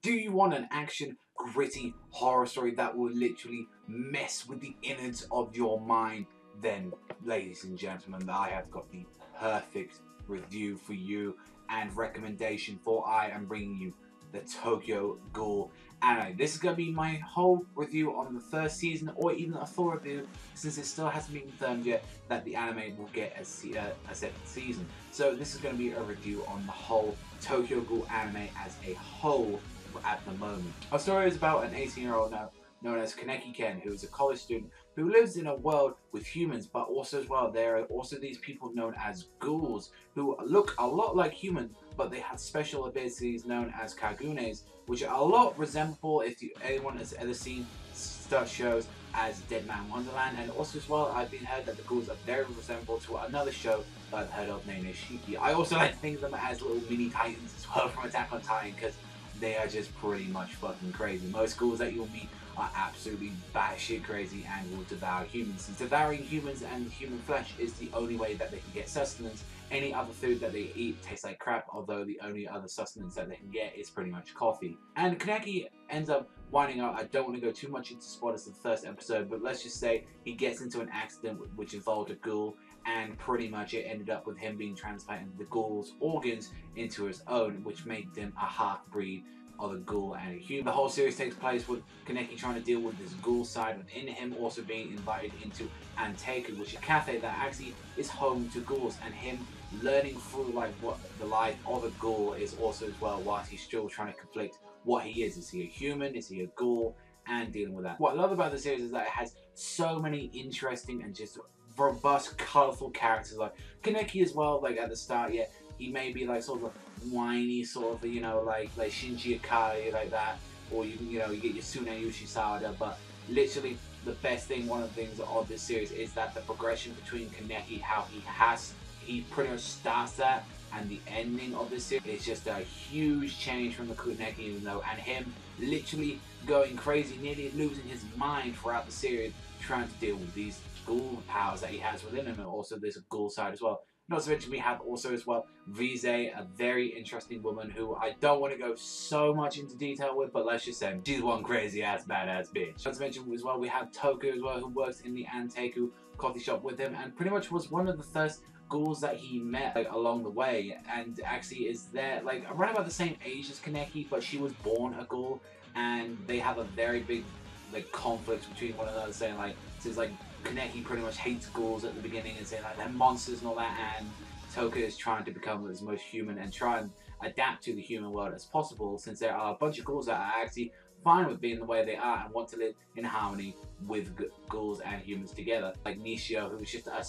Do you want an action, gritty horror story that will literally mess with the innards of your mind? Then, ladies and gentlemen, I have got the perfect review for you and recommendation, for I am bringing you the Tokyo Ghoul anime. This is going to be my whole review on the first season, or even a full review, since it still hasn't been confirmed yet that the anime will get a second season. So this is going to be a review on the whole Tokyo Ghoul anime as a whole at the moment. Our story is about an 18-year-old now known as Kaneki Ken, who is a college student who lives in a world with humans, but also as well there are also these people known as ghouls who look a lot like humans, but they have special abilities known as kagunes, which are a lot resemble, if anyone has ever seen such shows as Dead Man Wonderland. And also as well, I've been heard that the ghouls are very resemblable to another show that I've heard of named Shiki. I also like to think of them as little mini titans as well from Attack on Titan, because they are just pretty much fucking crazy. Most ghouls that you'll meet are absolutely batshit crazy and will devour humans. Since devouring humans and human flesh is the only way that they can get sustenance, any other food that they eat tastes like crap, although the only other sustenance that they can get is pretty much coffee. And Kaneki ends up winding up, I don't want to go too much into spoilers of the first episode, but let's just say he gets into an accident which involved a ghoul, and pretty much it ended up with him being transplanted the ghoul's organs into his own, which made him a half-breed of a ghoul and a human. The whole series takes place with Kaneki trying to deal with this ghoul side within him, also being invited into Anteiku, which is a cafe that actually is home to ghouls, and him learning through like what the life of a ghoul is also as well, whilst he's still trying to conflict what he is. Is he a human? Is he a ghoul? And dealing with that. What I love about the series is that it has so many interesting and just robust, colourful characters. Like Kaneki as well, like at the start, yeah, he may be like sort of a whiny sort of, you know, like Shinji Ikari, like that, or you get your Tsuneyushi Sawada, but literally the best thing, one of the things of this series is that the progression between Kaneki, how he pretty much starts that, and the ending of this series is just a huge change from the Kaneki, you know, and him literally going crazy, nearly losing his mind throughout the series, trying to deal with these ghoul powers that he has within him, and also there's a ghoul side as well. Not to mention we have also as well Vize, a very interesting woman who I don't want to go so much into detail with, but let's just say she's one crazy ass badass bitch. Not to mention as well we have Toku as well, who works in the Anteiku coffee shop with him, and pretty much was one of the first ghouls that he met like along the way, and actually is there like around about the same age as Kaneki, but she was born a ghoul, and they have a very big like conflict between one another, saying like, since like Kaneki pretty much hates ghouls at the beginning and saying like they're monsters and all that, and Toka is trying to become as most human and try and adapt to the human world as possible, since there are a bunch of ghouls that are actually fine with being the way they are and want to live in harmony with ghouls and humans together. Like Nishio, who is just a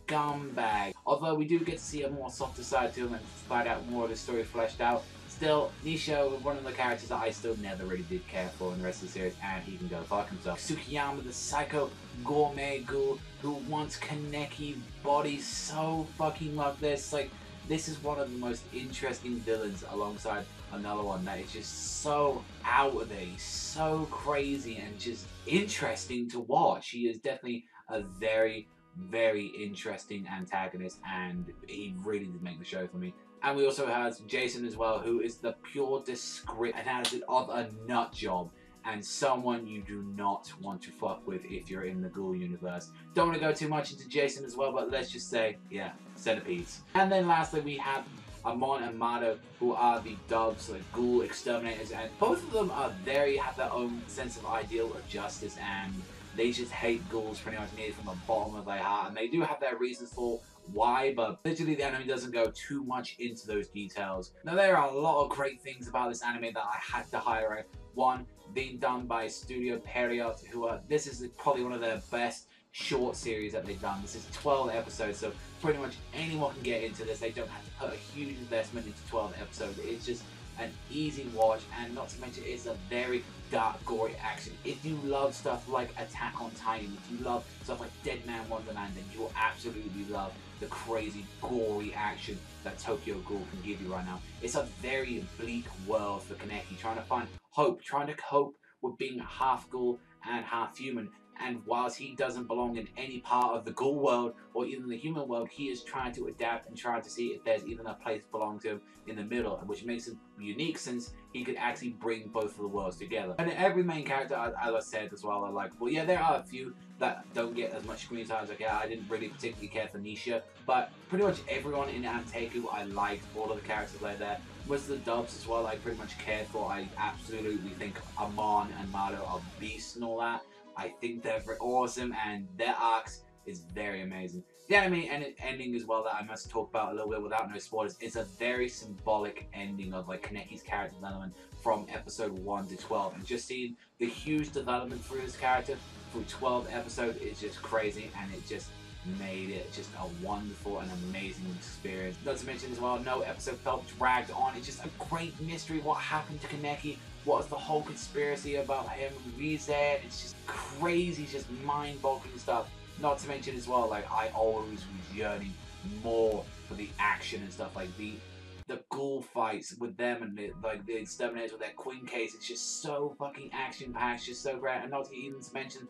scumbag. Although we do get to see a more softer side to him and find out more of his story fleshed out, still, Nishio was one of the characters that I still never really did care for in the rest of the series, and he can go fuck himself. Tsukiyama, the psycho gourmet ghoul who wants Kaneki body so fucking love this. Like, this is one of the most interesting villains alongside another one that is just so out there, so crazy and just interesting to watch. He is definitely a very, very interesting antagonist, and he really did make the show for me. And we also have Jason as well, who is the pure discreet analysis of a nut job, and someone you do not want to fuck with if you're in the ghoul universe. Don't want to go too much into Jason as well, but let's just say, yeah, centipedes. And then lastly we have Amon and Mado, who are the dogs, like ghoul exterminators, and both of them are have their own sense of ideal of justice, and they just hate ghouls pretty much nearly from the bottom of their heart, and they do have their reasons for why, but literally the anime doesn't go too much into those details. Now there are a lot of great things about this anime that I had to highlight. One, being done by Studio Period, who this is probably one of their best short series that they've done. This is 12 episodes, so pretty much anyone can get into this. They don't have to put a huge investment into 12 episodes. It's just an easy watch, and not to mention it's a very dark, gory action. If you love stuff like Attack on Titan, if you love stuff like Dead Man Wonderland, then you will absolutely love the crazy, gory action that Tokyo Ghoul can give you right now. It's a very bleak world for Kaneki, trying to find hope, trying to cope with being half ghoul and half human, and whilst he doesn't belong in any part of the ghoul world or even the human world, he is trying to adapt and trying to see if there's even a place belonging to him in the middle, which makes him unique since he could actually bring both of the worlds together. And every main character, as I said as well, are like, well, yeah, there are a few that don't get as much screen time as I didn't really particularly care for Nisha, but pretty much everyone in Anteku I liked. All of the characters like there. Most of the dubs as well I pretty much cared for. I absolutely think Amon and Mado are beasts and all that. I think they're very awesome, and their arcs is very amazing. The anime ending as well that I must talk about a little bit without no spoilers. It's a very symbolic ending of like Kaneki's character development from episode 1 to 12, and just seeing the huge development through his character through 12 episodes is just crazy, and it just made it just a wonderful and amazing experience. Not to mention as well, no episode felt dragged on. It's just a great mystery. What happened to Kaneki? What was the whole conspiracy about him and Rize? It's just crazy, just mind-boggling stuff. Not to mention as well, like I always was yearning more for the action and stuff, like the ghoul fights with them and the exterminators with their Queen case. It's just so fucking action-packed, just so great. And not to even mention,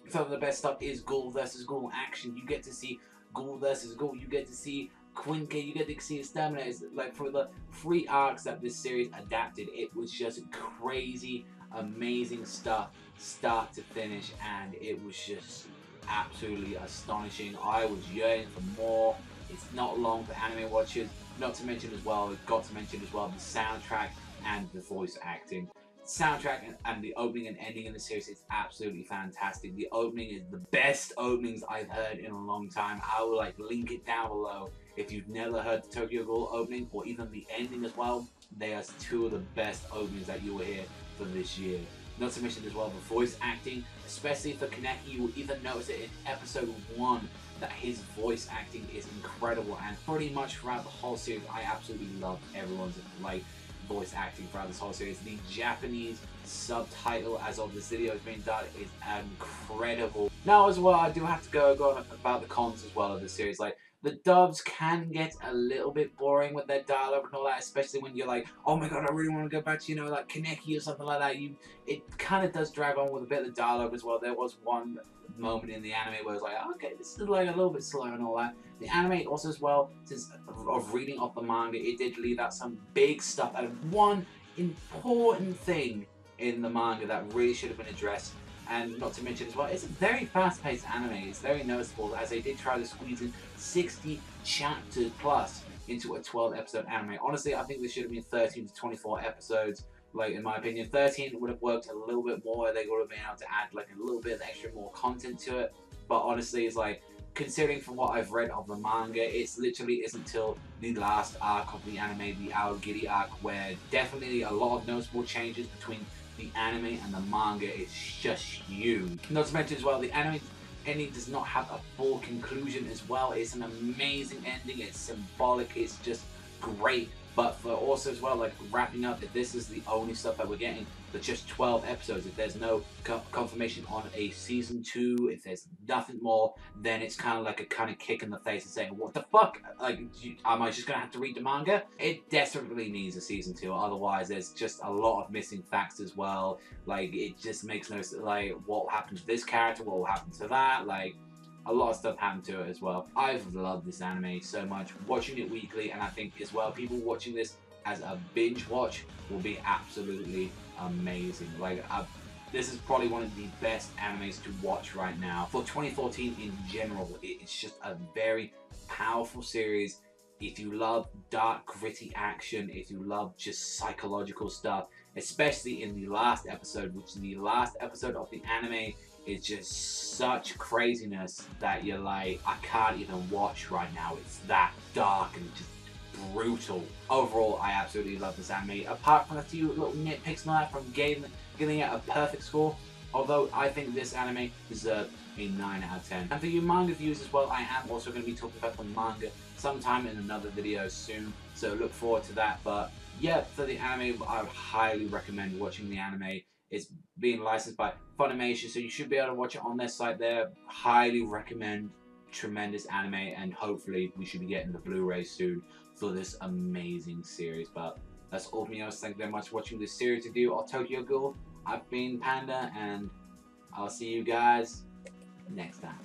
some of the best stuff is ghoul versus ghoul action. You get to see ghoul versus ghoul. You get to see Quinke, you get to see exterminators. Like for the 3 arcs that this series adapted, it was just crazy, amazing stuff, start to finish, and it was just absolutely astonishing. I was yearning for more. It's not long for anime watchers. Not to mention as well, got to mention as well the soundtrack and the voice acting. Soundtrack and the opening and ending in the series is absolutely fantastic. The opening is the best openings I've heard in a long time. I will like link it down below if you've never heard the Tokyo Ghoul opening, or even the ending as well. They are 2 of the best openings that you will hear for this year. Not to mention as well the voice acting, especially for Kaneki. You will even notice it in episode 1 that his voice acting is incredible, and pretty much throughout the whole series I absolutely love everyone's like voice acting throughout this whole series. The Japanese subtitle as of this video has been done is incredible. Now as well, I do have to go on about the cons as well of the series. Like the dubs can get a little bit boring with their dialogue and all that, especially when you're like, oh my god, I really want to go back to, you know, like Kaneki or something like that. It kind of does drag on with a bit of the dialogue as well. There was one moment in the anime where it's like, okay, this is like a little bit slow and all that. The anime also as well, since of reading off the manga, it did leave out some big stuff. And one important thing in the manga that really should have been addressed, and not to mention as well, it's a very fast-paced anime. It's very noticeable as they did try to squeeze in 60 chapters plus into a 12-episode anime. Honestly, I think this should have been 13 to 24 episodes. Like, in my opinion, 13 would have worked a little bit more. They would have been able to add like a little bit of extra more content to it. But honestly, it's like, considering from what I've read of the manga, it's literally isn't until the last arc of the anime, the Aogiri arc, where definitely a lot of noticeable changes between the anime and the manga. It's just huge. Not to mention as well, the anime ending does not have a full conclusion as well. It's an amazing ending. It's symbolic. It's just great. But for also as well, like wrapping up, if this is the only stuff that we're getting for just 12 episodes, if there's no confirmation on a season 2, if there's nothing more, then it's kind of like a kind of kick in the face and saying, what the fuck? Like, am I just going to have to read the manga? It desperately needs a season 2. Otherwise, there's just a lot of missing facts as well. Like, it just makes no sense. Like, what happened to this character? What will happen to that? Like, a lot of stuff happened to it as well. I've loved this anime so much, watching it weekly, and I think as well, people watching this as a binge watch will be absolutely amazing. Like, this is probably one of the best animes to watch right now. For 2014 in general, it's just a very powerful series. If you love dark, gritty action, if you love just psychological stuff, especially in the last episode, which is the last episode of the anime, it's just such craziness that you're like, I can't even watch right now. It's that dark and just brutal. Overall, I absolutely love this anime. Apart from a few little nitpicks and that from giving it a perfect score, although I think this anime deserves a 9 out of 10. And for you manga viewers as well, I am also going to be talking about the manga sometime in another video soon, so look forward to that. But yeah, for the anime, I would highly recommend watching the anime. It's being licensed by Funimation, so you should be able to watch it on their site there. Highly recommend. Tremendous anime, and hopefully we should be getting the Blu-ray soon for this amazing series. But that's all from me. Thank you very much for watching this series review of Tokyo Ghoul. I've been Panda, and I'll see you guys next time.